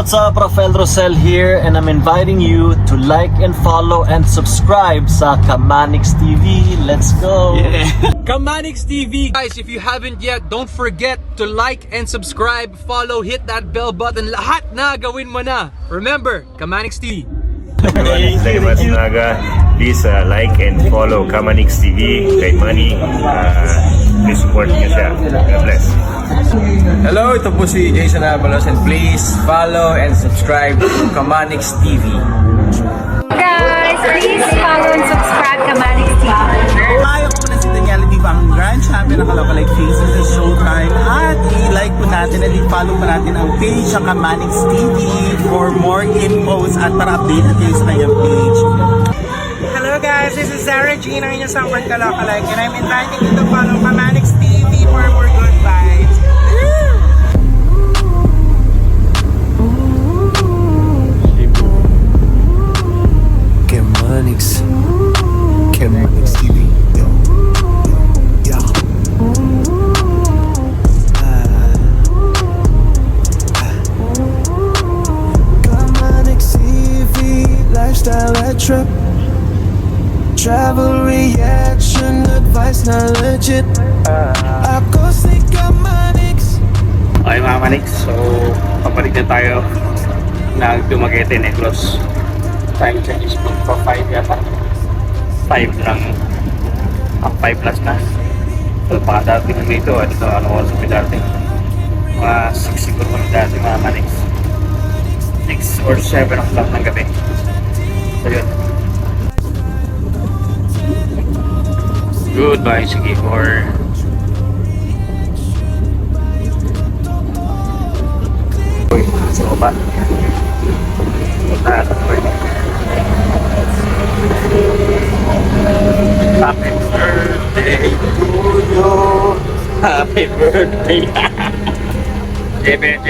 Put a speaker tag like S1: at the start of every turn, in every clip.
S1: What's up, Rafael Rosel here, and I'm inviting you to like and follow and subscribe sa Kamanix TV. Let's go!
S2: Yeah. Kamanix TV. Guys, if you haven't yet, don't forget to like and subscribe, follow, hit that bell button. Lahat na gawin mo na. Remember, Kamanix TV.
S3: Everyone, it's Lenny Matsunaga. Please like and follow Kamanix TV. Kay Manny, please support niyo siya. God bless.
S4: Hello, ito po si Jason Avalos and please follow and subscribe to Kamanix TV.
S5: Guys, please follow and subscribe Kamanix TV.
S6: Hi, ako na si Daniela Diva, ang Grand Champion ng Kalokalike Faces sa Showtime. At i-like po natin at i-follow po natin ang page sa Kamanix TV for more infos at para updated kayo sa kanyang page.
S7: Hello guys, this is Sarah Jean, ang inyong sobrang kalokalike, and I'm inviting you to follow Kamanix TV for more good vibes.
S8: Kamanix TV. Yo. Kamanix TV, lifestyle at trip. Travel reaction, advice not legit. Ako si Kamanix.
S9: Okay mga Manix, so papalit na tayo ng Dumaguete Negros. Time check is 5 yata. 5 lang. Ang 5 plus na. So pakadating dito, ano oras may dating? Mga 6 siguro kami dating mga Manix. 6 or 7 o'clock ng gabi. So yun. Goodbye, sige for uy, so ba? Happy birthday to you. Happy birthday. JB.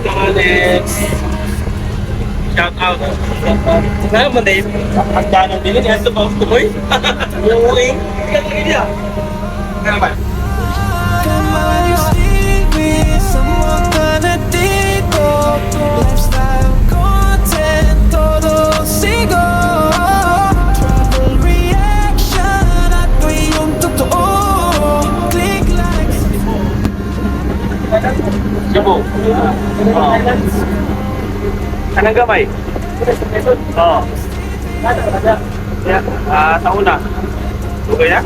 S9: Kamanix. Shout out. Naman din. Pagdanan din yan sa boss ko boy. Yung kaya. Naman.
S8: Kamanix TV, someone gonna dito. Lifestyle content, todo sigo. Travel reaction, at yung totoo. Click like.
S9: Cebu. Kanang gamay? Oo. Sa una. Okay na?